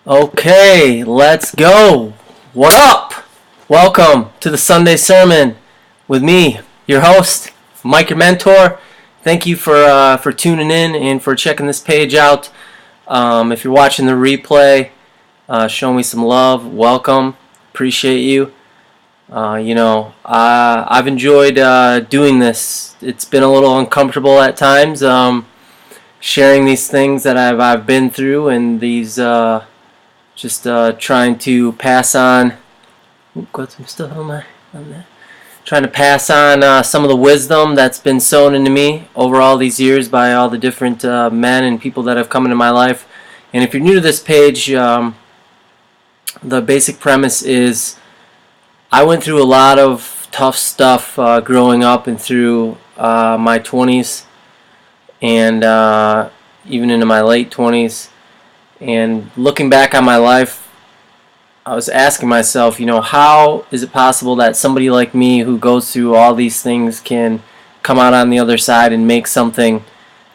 Okay, let's go. What up? Welcome to the Sunday Sermon with me, your host, Mike, your mentor. Thank you for tuning in and for checking this page out. If you're watching the replay, show me some love. Welcome. Appreciate you. I've enjoyed doing this. It's been a little uncomfortable at times, sharing these things that I've been through and these. Trying to pass on. Got some stuff on there. Trying to pass on some of the wisdom that's been sown into me over all these years by all the different men and people that have come into my life. And if you're new to this page, the basic premise is I went through a lot of tough stuff growing up and through my 20s and even into my late 20s. And looking back on my life, I was asking myself, how is it possible that somebody like me who goes through all these things can come out on the other side and make something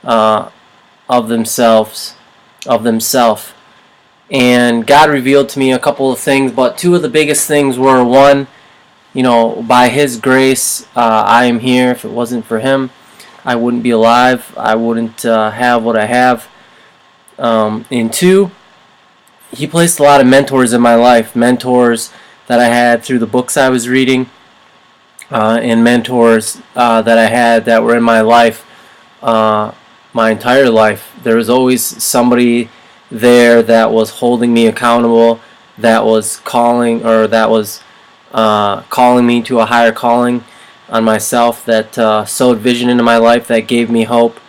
of themselves. And God revealed to me a couple of things, but two of the biggest things were, one, by His grace, I am here. If it wasn't for Him, I wouldn't be alive. I wouldn't have what I have. And two, He placed a lot of mentors in my life, mentors that I had through the books I was reading, and mentors that I had that were in my life my entire life. There was always somebody there that was holding me accountable, that was calling me to a higher calling on myself, that sowed vision into my life, that gave me hope.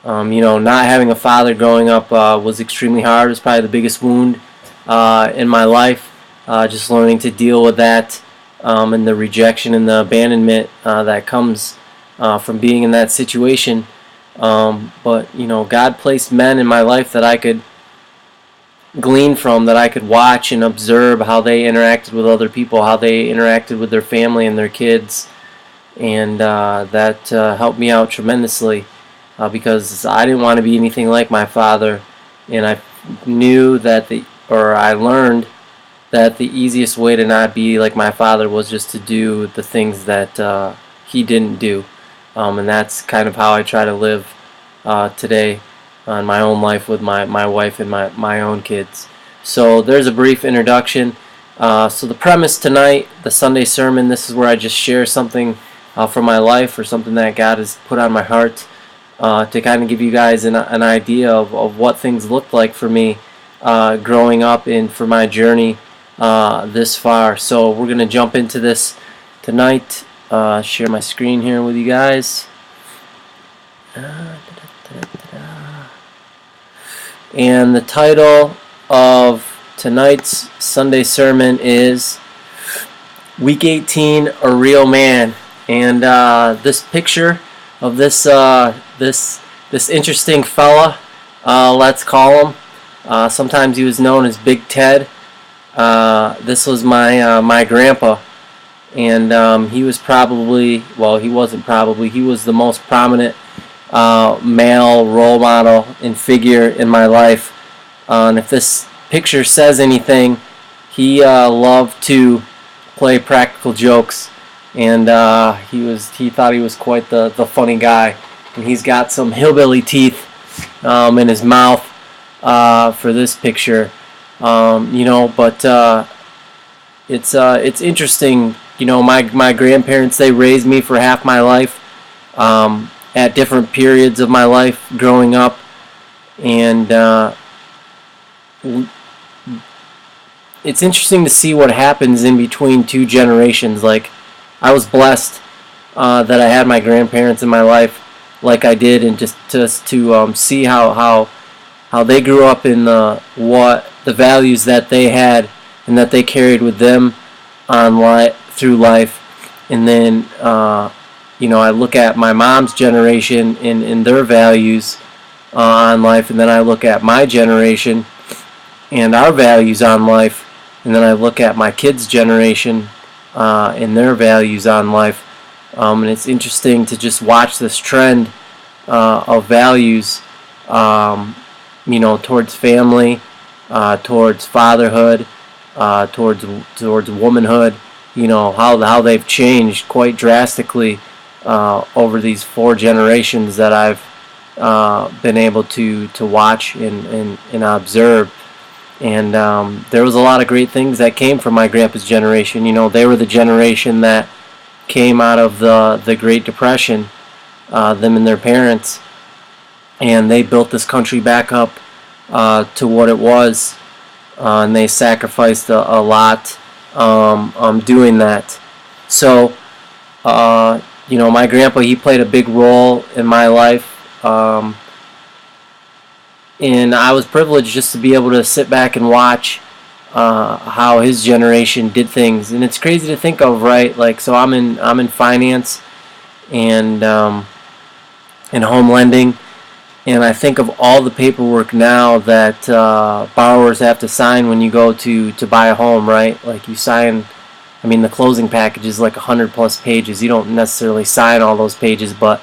Not having a father growing up was extremely hard. It was probably the biggest wound in my life. Just learning to deal with that and the rejection and the abandonment that comes from being in that situation. But God placed men in my life that I could glean from, that I could watch and observe how they interacted with other people, how they interacted with their family and their kids. And that helped me out tremendously. Because I didn't want to be anything like my father, and I learned that the easiest way to not be like my father was just to do the things that he didn't do, and that's kind of how I try to live today in my own life with my wife and my own kids. So there's a brief introduction. So the premise tonight, the Sunday sermon, this is where I just share something from my life or something that God has put on my heart. To kind of give you guys an idea of what things looked like for me growing up and for my journey this far. So we're going to jump into this tonight. Share my screen here with you guys. And the title of tonight's Sunday sermon is Week 18, A Real Man. And this picture of this interesting fella, let's call him. Sometimes he was known as Big Ted. This was my grandpa, and he was he was the most prominent male role model and figure in my life. And if this picture says anything, he loved to play practical jokes. And he thought he was quite the funny guy, and he's got some hillbilly teeth in his mouth for this picture, But it's interesting. My grandparents, they raised me for half my life at different periods of my life growing up, and it's interesting to see what happens in between two generations. Like, I was blessed that I had my grandparents in my life like I did, and just to see how they grew up in the values that they had and that they carried with them through life. And then I look at my mom's generation in their values on life, and then I look at my generation and our values on life, and then I look at my kids' generation and their values on life. And it's interesting to just watch this trend of values, towards family, towards fatherhood, towards womanhood. How they've changed quite drastically over these 4 generations that I've been able to watch and observe. And there was a lot of great things that came from my grandpa's generation. They were the generation that came out of the Great Depression, them and their parents, and they built this country back up to what it was, and they sacrificed a lot doing that. So, my grandpa, he played a big role in my life. And I was privileged just to be able to sit back and watch how his generation did things. And it's crazy to think of, right? Like, so I'm in finance and home lending, and I think of all the paperwork now that borrowers have to sign when you go to buy a home, right? Like, you sign, the closing package is like 100+ pages. You don't necessarily sign all those pages, but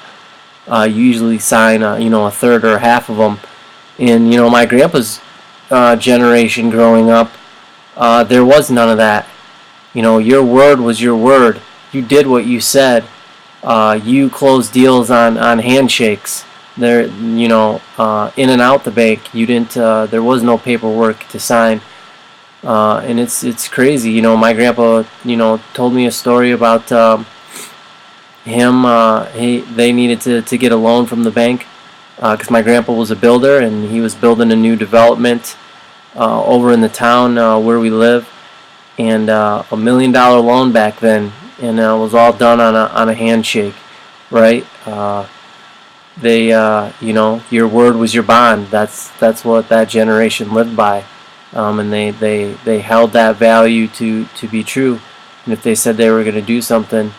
you usually sign a third or half of them. And my grandpa's generation growing up, there was none of that. Your word was your word. You did what you said. You closed deals on handshakes. There, in and out the bank. You didn't. There was no paperwork to sign. And it's crazy. My grandpa, told me a story about him. They needed to get a loan from the bank. Because my grandpa was a builder, and he was building a new development over in the town where we live, and $1 million loan back then, and it was all done on a handshake, right? Your word was your bond. That's what that generation lived by, and they held that value to be true. And if they said they were going to do something,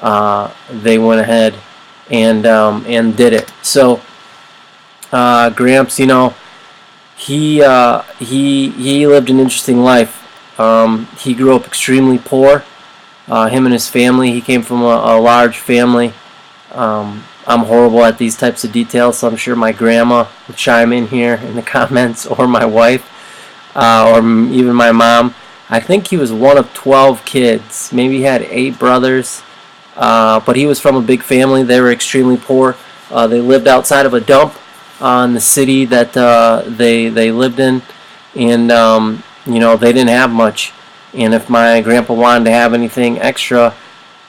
they went ahead and did it. So. Gramps, he lived an interesting life. He grew up extremely poor. Him and his family. He came from a large family. I'm horrible at these types of details, so I'm sure my grandma will chime in here in the comments, or my wife, or even my mom. I think he was one of 12 kids. Maybe he had 8 brothers, but he was from a big family. They were extremely poor. They lived outside of a dump in the city that they lived in, and they didn't have much. And if my grandpa wanted to have anything extra,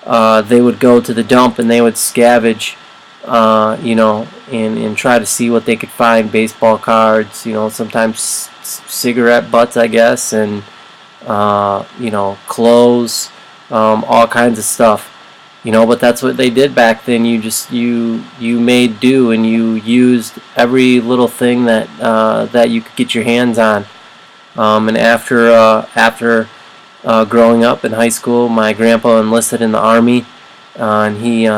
they would go to the dump and they would scavenge, and try to see what they could find. Baseball cards, sometimes cigarette butts, I guess, and clothes, all kinds of stuff. But that's what they did back then. You made do, and you used every little thing that you could get your hands on. And after growing up in high school, my grandpa enlisted in the Army, and he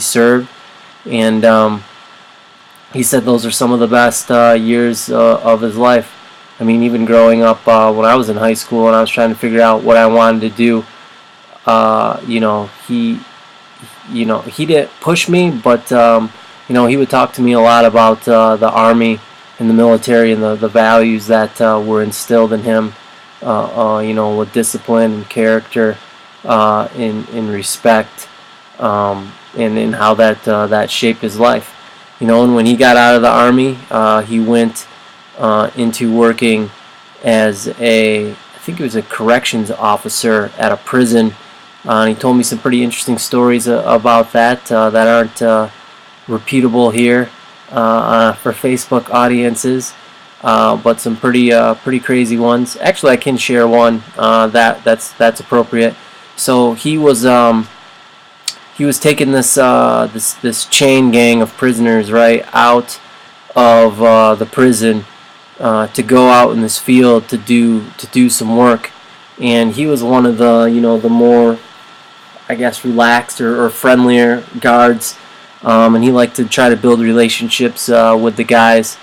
served, and he said those are some of the best years of his life. Even growing up when I was in high school and I was trying to figure out what I wanted to do. He didn't push me, but he would talk to me a lot about the Army and the military and the values that were instilled in him, with discipline and character, in respect, and in how that shaped his life. And when he got out of the Army, he went into working as I think he was a corrections officer at a prison. And he told me some pretty interesting stories about that aren't repeatable here for Facebook audiences, but some pretty crazy ones. Actually, I can share one that's appropriate. So he was taking this chain gang of prisoners right out of the prison to go out in this field to do some work, and he was one of the more, I guess, relaxed or friendlier guards, and he liked to try to build relationships with the guys.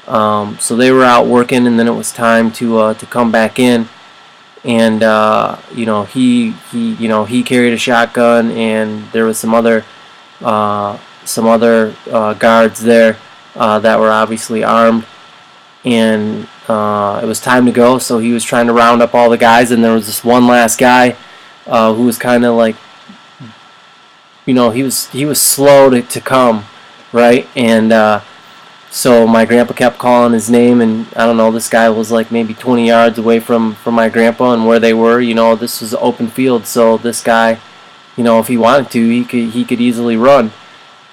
So they were out working, and then it was time to come back in, and he carried a shotgun, and there was some other guards there that were obviously armed, and it was time to go. So he was trying to round up all the guys, and there was this one last guy who was kind of like, he was slow to come, right? And so my grandpa kept calling his name, and I don't know, this guy was like maybe 20 yards away from my grandpa and where they were. This was open field, so this guy, if he wanted to, he could easily run.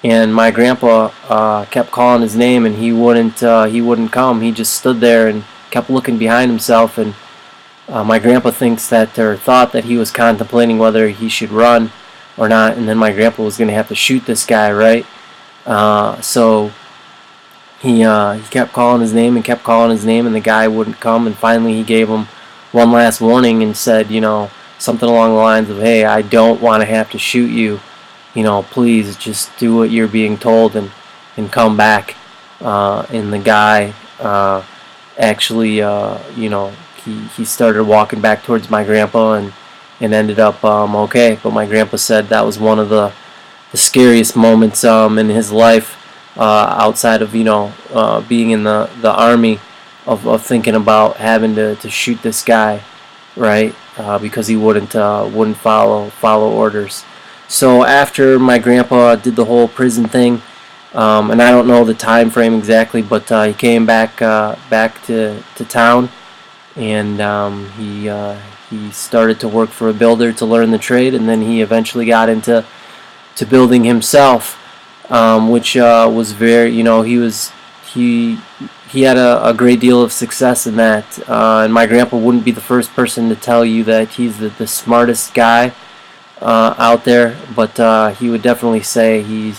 And my grandpa kept calling his name, and he wouldn't come. He just stood there and kept looking behind himself. And my grandpa thought that he was contemplating whether he should run or not. And then my grandpa was going to have to shoot this guy, right? So he kept calling his name and kept calling his name, and the guy wouldn't come. And finally, he gave him one last warning and said, something along the lines of, "Hey, I don't want to have to shoot you. Please just do what you're being told and come back." And the guy actually, he started walking back towards my grandpa and ended up okay. But my grandpa said that was one of the scariest moments in his life, outside of being in the army, of thinking about having to shoot this guy, right? Because he wouldn't follow orders. So after my grandpa did the whole prison thing, and I don't know the time frame exactly, but he came back to town, and he started to work for a builder to learn the trade, and then he eventually got into building himself, which was very, he had a great deal of success in that, and my grandpa wouldn't be the first person to tell you that he's the smartest guy out there, but he would definitely say he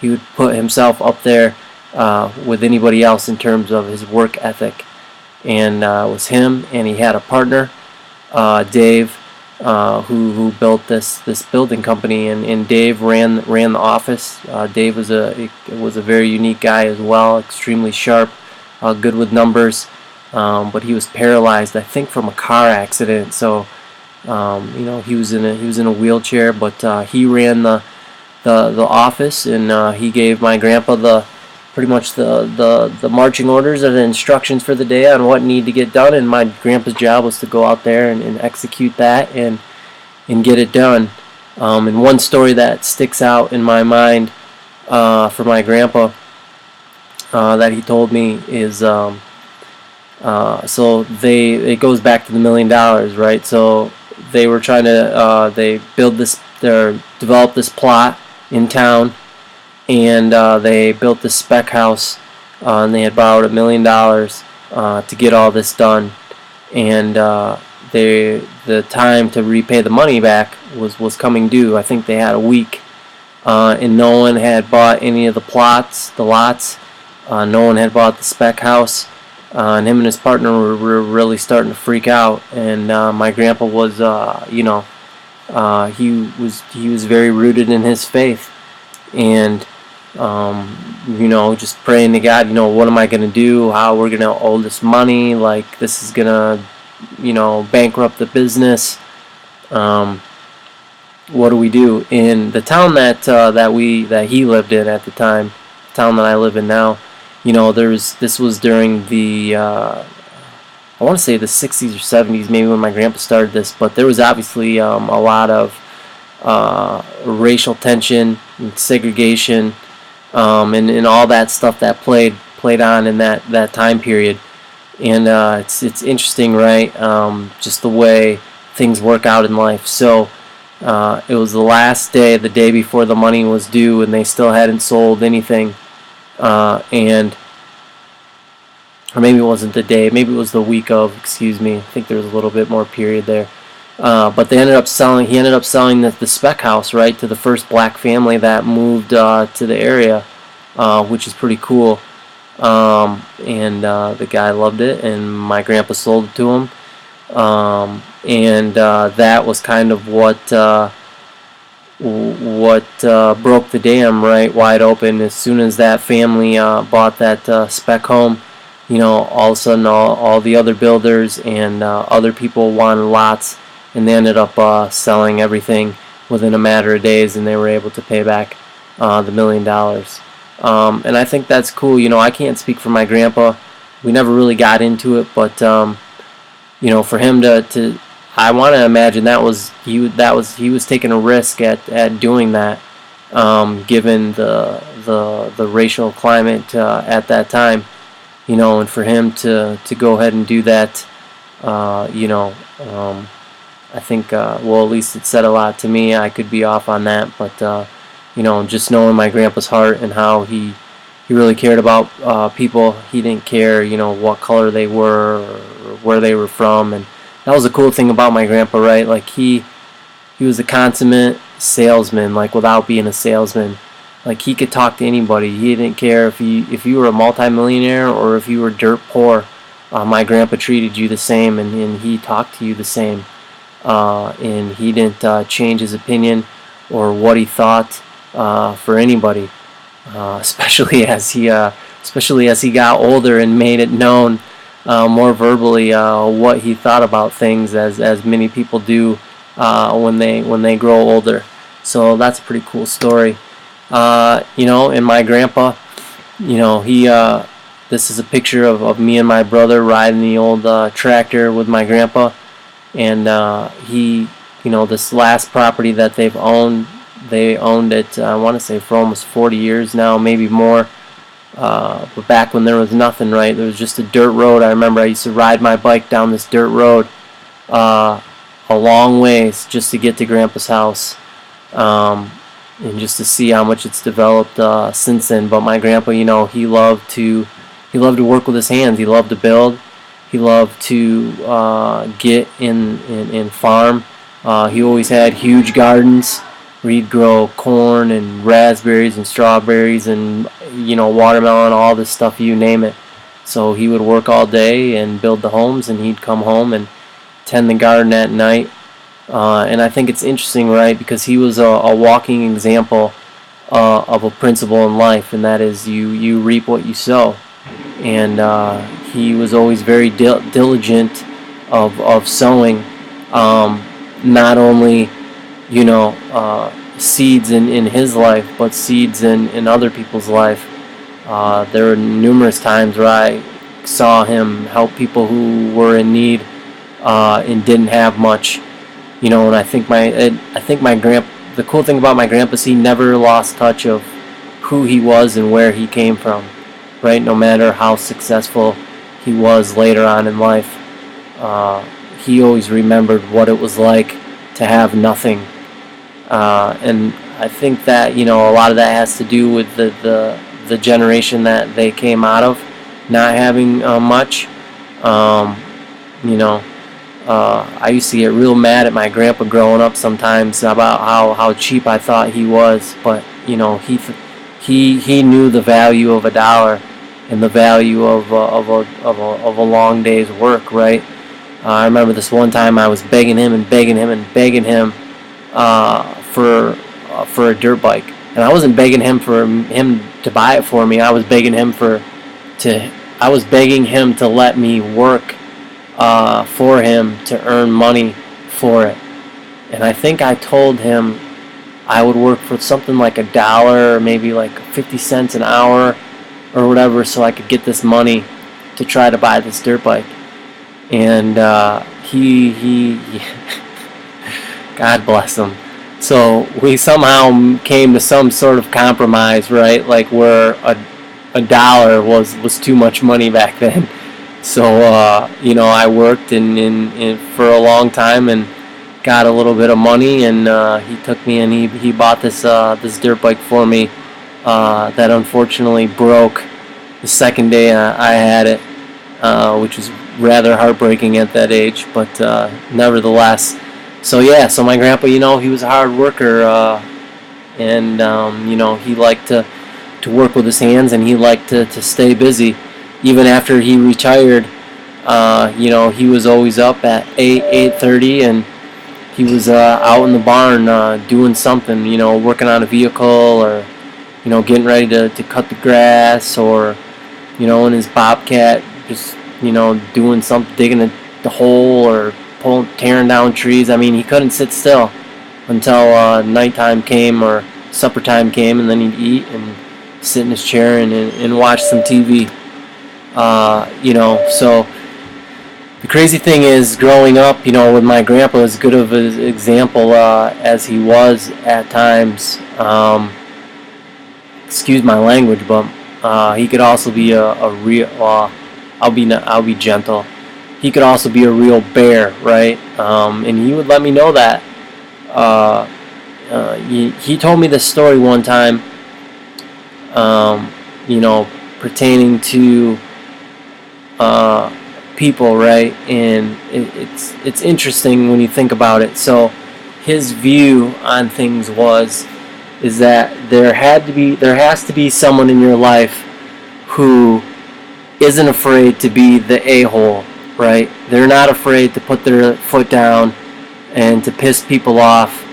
would put himself up there with anybody else in terms of his work ethic. And it was him, and he had a partner, Dave, who built this building company, and Dave ran the office. Dave was a very unique guy as well, extremely sharp, good with numbers, but he was paralyzed, I think, from a car accident. So he was in a wheelchair, but he ran the office, and he gave my grandpa pretty much the marching orders or the instructions for the day on what needed to get done, and my grandpa's job was to go out there and execute that and get it done. And one story that sticks out in my mind for my grandpa that he told me is so it goes back to the $1 million, right? So they were trying to develop this plot in town, and they built this spec house, and they had borrowed $1 million to get all this done, and the time to repay the money back was coming due. I think they had a week, and no one had bought any of the lots. No one had bought the spec house, and him and his partner were really starting to freak out. And my grandpa was, he was very rooted in his faith, and just praying to God, what am I going to do? How we're going to owe this money? Like, this is going to, bankrupt the business. What do we do? In the town that he lived in at the time, the town that I live in now, this was during the I want to say the 60s or 70s, maybe when my grandpa started this, but there was obviously a lot of racial tension and segregation, and all that stuff that played on in that time period. And it's interesting, right? Just the way things work out in life. So it was the last day, the day before the money was due, and they still hadn't sold anything. Or maybe it wasn't the day, maybe it was the week of, excuse me. I think there was a little bit more period there. But he ended up selling the spec house, right, to the first black family that moved to the area, which is pretty cool. And the guy loved it, and my grandpa sold it to him. And that was kind of what broke the dam right wide open. As soon as that family bought that spec home, all of a sudden all the other builders and other people wanted lots, and they ended up selling everything within a matter of days, and they were able to pay back the $1 million. And I think that's cool. I can't speak for my grandpa, we never really got into it, but for him to I want to imagine he was taking a risk at doing that, given the racial climate at that time, and for him to go ahead and do that, I think well, at least it said a lot to me. I could be off on that, but just knowing my grandpa's heart and how he really cared about people. He didn't care, what color they were or where they were from, and that was the cool thing about my grandpa, right? Like he was a consummate salesman, like without being a salesman. Like he could talk to anybody. He didn't care if you were a multimillionaire or if you were dirt poor. My grandpa treated you the same, and he talked to you the same. And he didn't change his opinion or what he thought for anybody. Especially as he got older and made it known more verbally what he thought about things, as many people do when they grow older. So that's a pretty cool story. And my grandpa, he this is a picture of me and my brother riding the old tractor with my grandpa, and this last property that they owned it, I want to say, for almost 40 years now, maybe more. But back when there was nothing, right? There was just a dirt road. I remember I used to ride my bike down this dirt road a long ways just to get to Grandpa's house, and just to see how much it's developed since then. But my grandpa, he loved to work with his hands. He loved to build. He loved to get in farm. He always had huge gardens where he'd grow corn and raspberries and strawberries and watermelon, all this stuff, you name it. So he would work all day and build the homes, and he'd come home and tend the garden at night. And I think it's interesting, right, because he was a walking example of a principle in life, and that is you reap what you sow. And he was always very diligent of sowing, not only seeds in his life, but seeds in other people's life. There were numerous times where I saw him help people who were in need and didn't have much. And I think my grandpa. The cool thing about my grandpa is he never lost touch of who he was and where he came from. Right, no matter how successful he was later on in life, he always remembered what it was like to have nothing. And I think that a lot of that has to do with the generation that they came out of, not having much. I used to get real mad at my grandpa growing up sometimes about how cheap I thought he was, but he knew the value of a dollar and the value of a long day's work, right? I remember this one time I was begging him for a dirt bike, and I wasn't begging him for him to buy it for me. I was begging him to let me work for him to earn money for it. And I think I told him I would work for something like $1 or maybe like 50 cents an hour or whatever, so I could get this money to try to buy this dirt bike. And he God bless him. So we somehow came to some sort of compromise, right? Like where a dollar was too much money back then. So I worked in for a long time and got a little bit of money, and he took me and he bought this dirt bike for me. That unfortunately broke the second day I had it, which was rather heartbreaking at that age, but nevertheless. So my grandpa, he was a hard worker, and he liked to work with his hands, and he liked to stay busy. Even after he retired, he was always up at 8:30, and he was out in the barn doing something, working on a vehicle, or getting ready to cut the grass, or in his bobcat, just doing something, digging the hole, or tearing down trees. I mean, he couldn't sit still until nighttime came or supper time came, and then he'd eat and sit in his chair and watch some TV. So the crazy thing is, growing up, with my grandpa, as good of an example as he was at times. Excuse my language, but he could also be a real. I'll be gentle. He could also be a real bear, right? And he would let me know that. Uh, he told me this story one time. Um, Pertaining to uh, people, right? And it's interesting when you think about it. So his view on things is that there has to be someone in your life who isn't afraid to be the a-hole, right? They're not afraid to put their foot down and to piss people off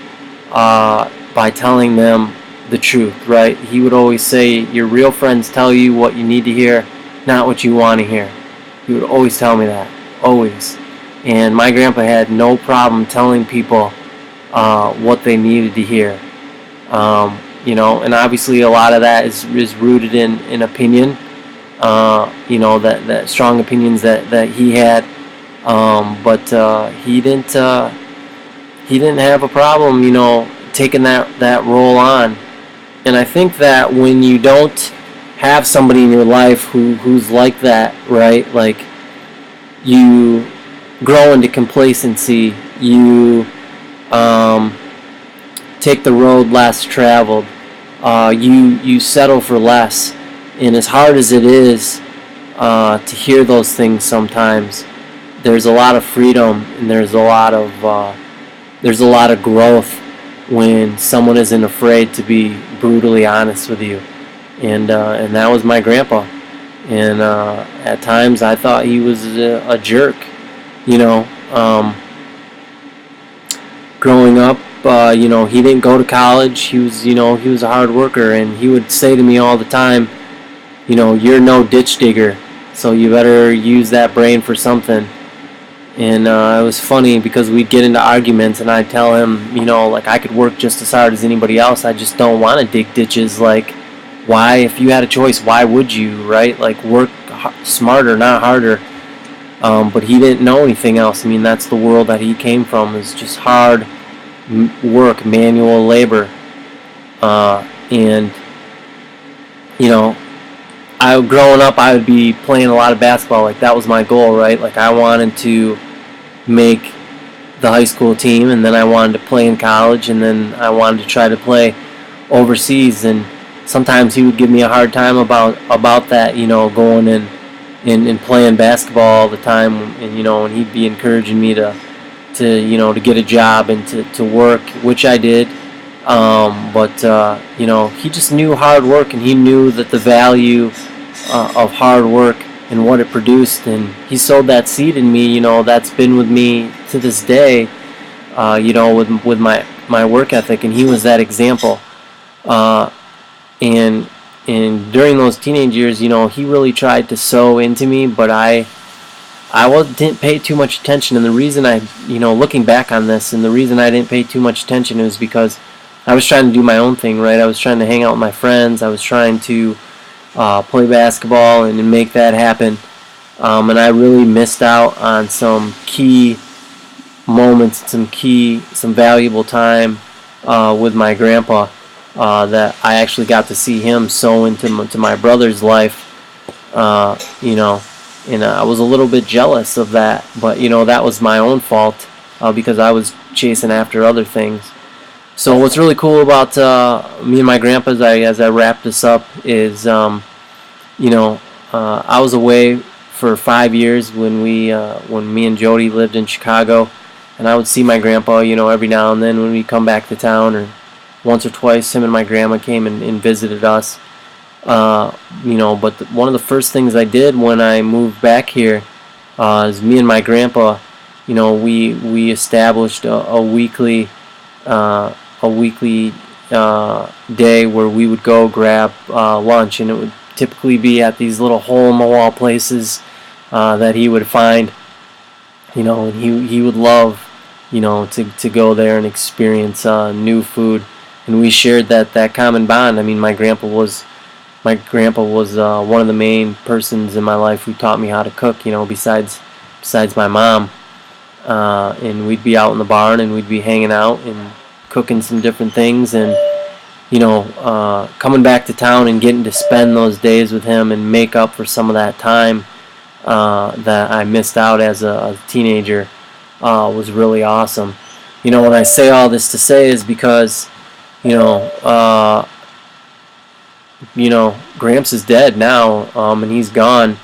by telling them the truth, right? He would always say, your real friends tell you what you need to hear, not what you want to hear. He would always tell me that, always. And my grandpa had no problem telling people what they needed to hear. And obviously a lot of that is rooted in opinion, that strong opinions that he had. But he didn't have a problem, taking that role on. And I think that when you don't have somebody in your life who's like that, right? Like, you grow into complacency. You take the road less traveled. You settle for less. And as hard as it is to hear those things sometimes, there's a lot of freedom and there's a lot of growth when someone isn't afraid to be brutally honest with you. And that was my grandpa. And at times I thought he was a jerk. You know, growing up, he didn't go to college. He was a hard worker, and he would say to me all the time, you're no ditch digger, so you better use that brain for something. And it was funny because we'd get into arguments, and I'd tell him, like, I could work just as hard as anybody else. I just don't want to dig ditches. Like, why? If you had a choice, why would you, right? Like, work smarter, not harder. But he didn't know anything else. I mean, that's the world that he came from, is just hard work, manual labor. And, growing up, I would be playing a lot of basketball. Like, that was my goal, right? Like, I wanted to make the high school team, and then I wanted to play in college, and then I wanted to try to play overseas. And sometimes he would give me a hard time about that, going and playing basketball all the time, and he'd be encouraging me to get a job and to work, which I did. But he just knew hard work, and he knew that the value of hard work and what it produced, and he sowed that seed in me. That's been with me to this day. With my work ethic, and he was that example. And during those teenage years, he really tried to sow into me, but I didn't pay too much attention. And the reason looking back on this, and the reason I didn't pay too much attention is because I was trying to do my own thing, right? I was trying to hang out with my friends. I was trying to play basketball and make that happen. And I really missed out on some key moments, some valuable time with my grandpa. That I actually got to see him sow into my brother's life, and I was a little bit jealous of that, but that was my own fault because I was chasing after other things. So what's really cool about me and my grandpa, as I wrap this up, is I was away for 5 years when me and Jody lived in Chicago, and I would see my grandpa every now and then when we come back to town, or once or twice him and my grandma came and visited us. But one of the first things I did when I moved back here is me and my grandpa, we established a weekly day where we would go grab lunch, and it would typically be at these little hole-in-the-wall places that he would find, and he would love, to go there and experience new food. And we shared that common bond. I mean, my grandpa was my grandpa was one of the main persons in my life who taught me how to cook. Besides my mom, and we'd be out in the barn and we'd be hanging out and cooking some different things, and coming back to town and getting to spend those days with him and make up for some of that time that I missed out as a teenager was really awesome. When I say all this to say is because you know, uh, Gramps is dead now, and he's gone,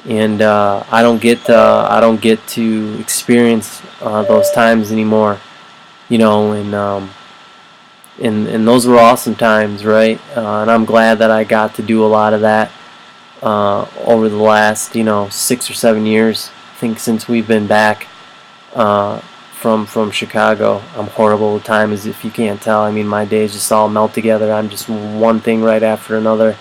and I don't get to experience those times anymore. And those were awesome times, right? And I'm glad that I got to do a lot of that over the last 6 or 7 years. I think since we've been back from Chicago. I'm horrible with time, as if you can't tell. I mean, my days just all melt together. I'm just one thing right after another.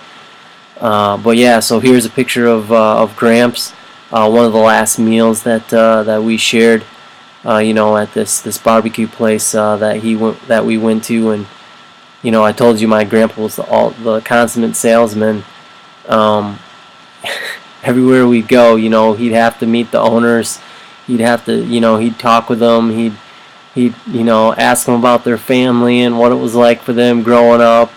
But yeah, so here's a picture of Gramps. One of the last meals that we shared, at this barbecue place that we went to, and I told you my grandpa was the consummate salesman. Um, Everywhere we'd go, he'd have to meet the owners. He'd have to, he'd talk with them. He'd ask them about their family and what it was like for them growing up.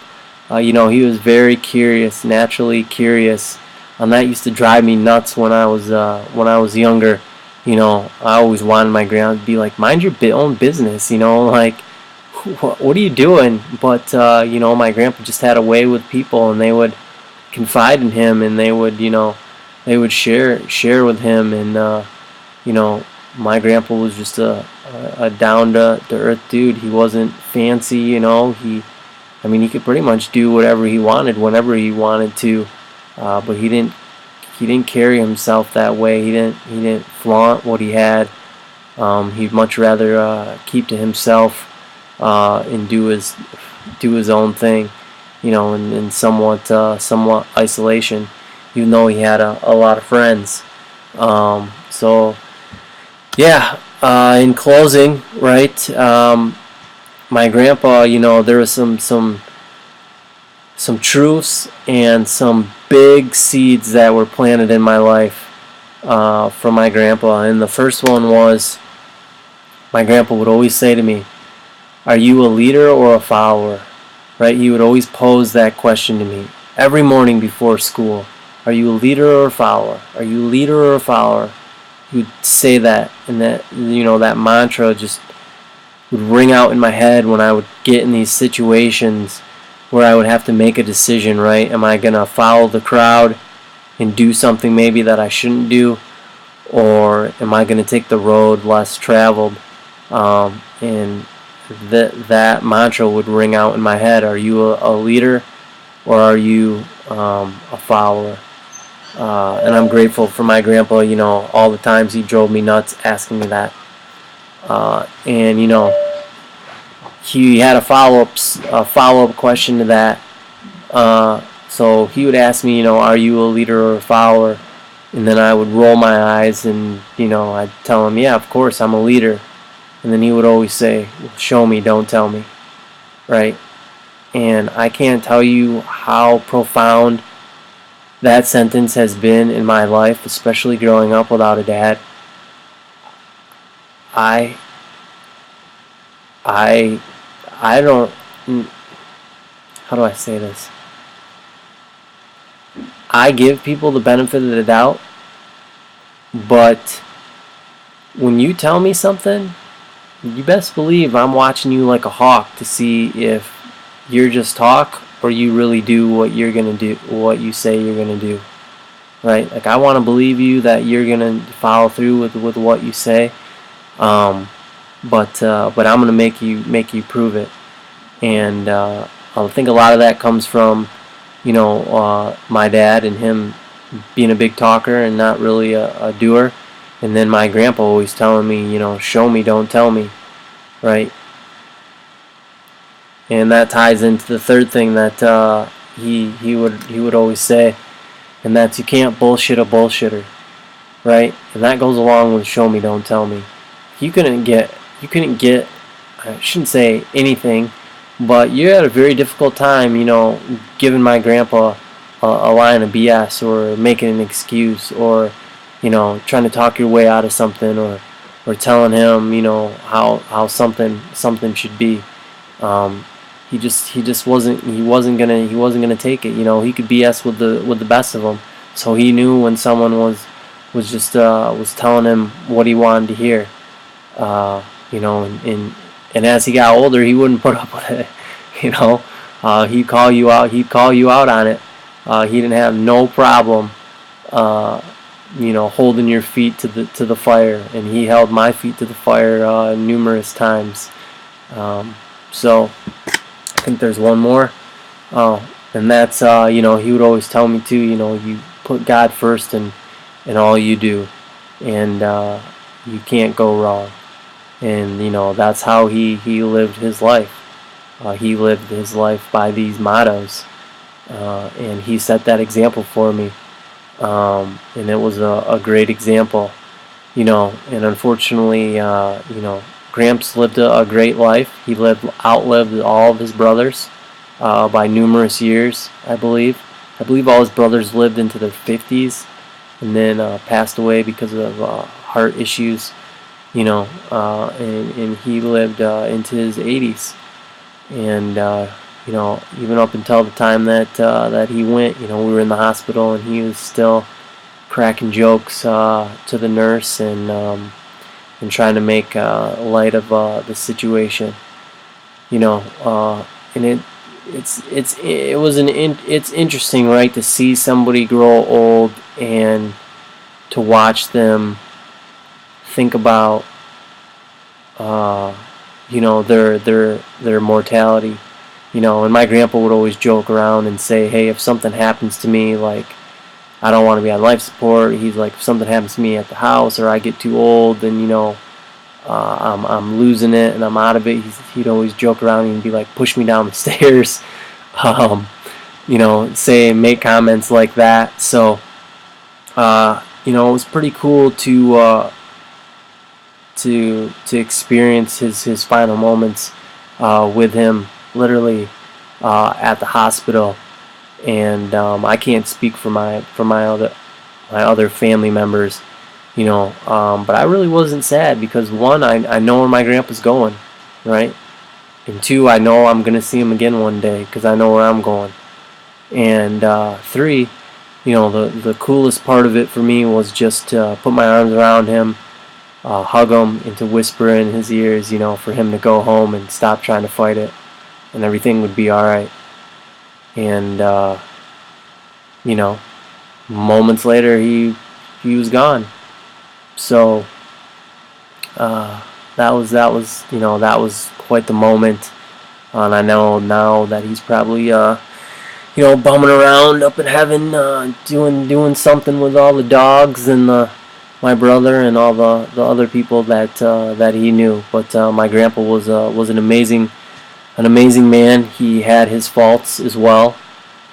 He was very curious, naturally curious, and that used to drive me nuts when I was younger. I always wanted my grandma to be like, mind your own business, like, what are you doing? But my grandpa just had a way with people, and they would confide in him, and they would share with him, and my grandpa was just a down to earth dude. He wasn't fancy, he could pretty much do whatever he wanted whenever he wanted to, but he didn't carry himself that way. He didn't flaunt what he had. He'd much rather keep to himself and do his own thing, in somewhat isolation, even though he had a lot of friends. So yeah, in closing, right, my grandpa, there was some truths and some big seeds that were planted in my life from my grandpa. And the first one was, my grandpa would always say to me, are you a leader or a follower? Right? He would always pose that question to me every morning before school. Are you a leader or a follower? Are you a leader or a follower? He would say that, and that mantra just would ring out in my head when I would get in these situations where I would have to make a decision, right? Am I going to follow the crowd and do something maybe that I shouldn't do? Or am I going to take the road less traveled? And that mantra would ring out in my head. Are you a leader, or are you a follower? And I'm grateful for my grandpa, all the times he drove me nuts asking me that. And he had a follow-up question to that. So he would ask me, are you a leader or a follower? And then I would roll my eyes, and I'd tell him, yeah, of course I'm a leader. And then he would always say, show me, don't tell me, right? And I can't tell you how profound that sentence has been in my life, especially growing up without a dad. I don't, how do I say this? I give people the benefit of the doubt, but when you tell me something, you best believe I'm watching you like a hawk to see if you're just talk or you really do what you're gonna do, what you say you're gonna do, right? Like, I want to believe you that you're gonna follow through with what you say, but I'm gonna make you prove it. And I think a lot of that comes from my dad and him being a big talker and not really a doer, and then my grandpa always telling me, show me, don't tell me, right? And that ties into the third thing that he would always say, and that's, you can't bullshit a bullshitter, right? And that goes along with show me, don't tell me. You couldn't get, I shouldn't say anything, but you had a very difficult time, giving my grandpa a line of BS or making an excuse or trying to talk your way out of something or telling him how something should be. Um, he just wasn't gonna take it. He could BS with the best of them, so he knew when someone was just was telling him what he wanted to hear. And as he got older, he wouldn't put up with it. You know, he'd call you out. He'd call you out on it. He didn't have no problem, holding your feet to the fire, and he held my feet to the fire numerous times. So I think there's one more. And that's he would always tell me too. You put God first in all you do, and you can't go wrong. And that's how he lived his life. He lived his life by these mottos, and he set that example for me. And it was a great example. And unfortunately, Gramps lived a great life. He outlived all of his brothers by numerous years, I believe. I believe all his brothers lived into their 50s and then passed away because of heart issues. And he lived into his 80s. And even up until the time that he went, we were in the hospital, and he was still cracking jokes to the nurse and trying to make light of the situation. And it's interesting, right, to see somebody grow old and to watch them think about their mortality. And my grandpa would always joke around and say, hey, if something happens to me, like, I don't want to be on life support. He's like, if something happens to me at the house or I get too old, then I'm losing it and I'm out of it. He'd always joke around and be like, push me down the stairs, make comments like that. So it was pretty cool to experience his final moments with him, literally at the hospital. And I can't speak for my other family members, but I really wasn't sad because one, I know where my grandpa's going, right? And two, I know I'm gonna see him again one day because I know where I'm going. And three, the coolest part of it for me was just to put my arms around him, hug him, and to whisper in his ears, for him to go home and stop trying to fight it, and everything would be all right. And moments later, he was gone. So that was quite the moment. And I know now that he's probably bumming around up in heaven, doing something with all the dogs and my brother and all the other people that he knew. But my grandpa was an amazing man. He had his faults as well.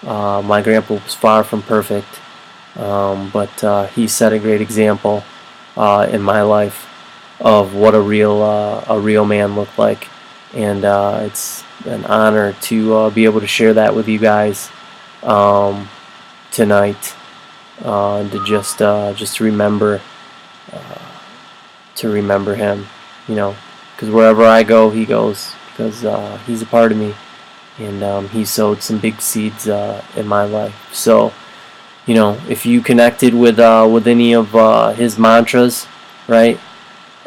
My grandpa was far from perfect, but he set a great example in my life of what a real man looked like, and it's an honor to be able to share that with you guys tonight, to just remember him, because wherever I go, he goes, because he's a part of me, and he sowed some big seeds in my life. So, if you connected with any of his mantras, right?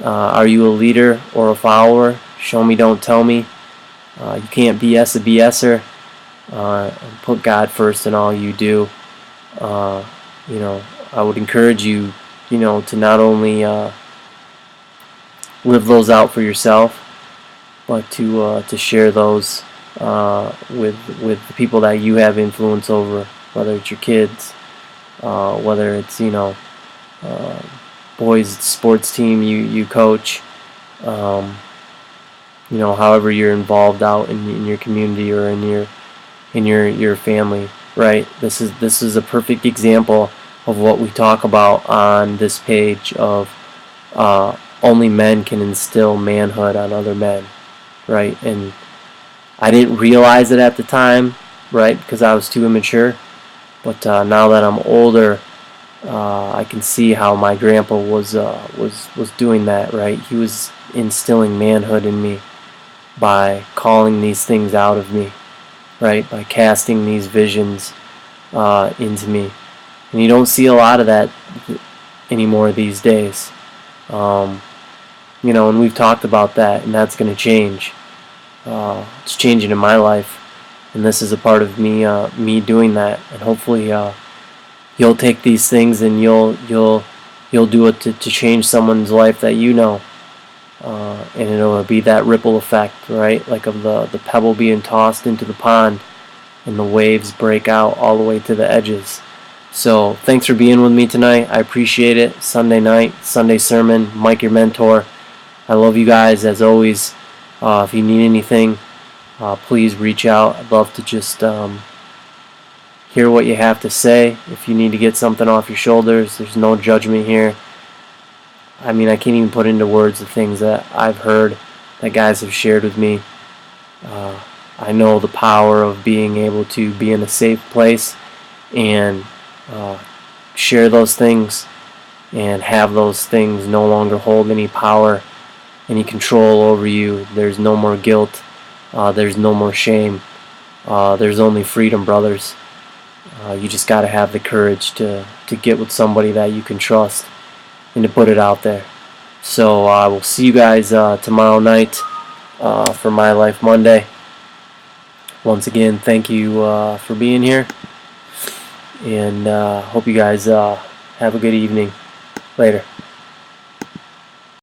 Are you a leader or a follower? Show me, don't tell me. You can't BS a BSer. Put God first in all you do. I would encourage you, to not only live those out for yourself, but to share those with the people that you have influence over, whether it's your kids, whether it's boys sports team you coach, however you're involved out in your community or in your family, right? This is a perfect example of what we talk about on this page of only men can instill manhood on other men, right? And I didn't realize it at the time, right, because I was too immature. But now that I'm older, I can see how my grandpa was doing that. Right, he was instilling manhood in me by calling these things out of me. Right, by casting these visions into me, and you don't see a lot of that anymore these days. Um, and we've talked about that, and that's going to change. It's changing in my life, and this is a part of me doing that. And hopefully, you'll take these things and you'll do it to change someone's life that you know, and it'll be that ripple effect, right? Like of the pebble being tossed into the pond, and the waves break out all the way to the edges. So thanks for being with me tonight. I appreciate it. Sunday night, Sunday sermon. Mike, your mentor. I love you guys as always. If you need anything, please reach out. I'd love to just hear what you have to say. If you need to get something off your shoulders, there's no judgment here. I mean, I can't even put into words the things that I've heard that guys have shared with me. I know the power of being able to be in a safe place and share those things and have those things no longer hold any power, any control over you. There's no more guilt. There's no more shame. There's only freedom, brothers. You just got to have the courage to get with somebody that you can trust and to put it out there. So I will see you guys tomorrow night for My Life Monday. Once again, thank you for being here, and hope you guys have a good evening. Later.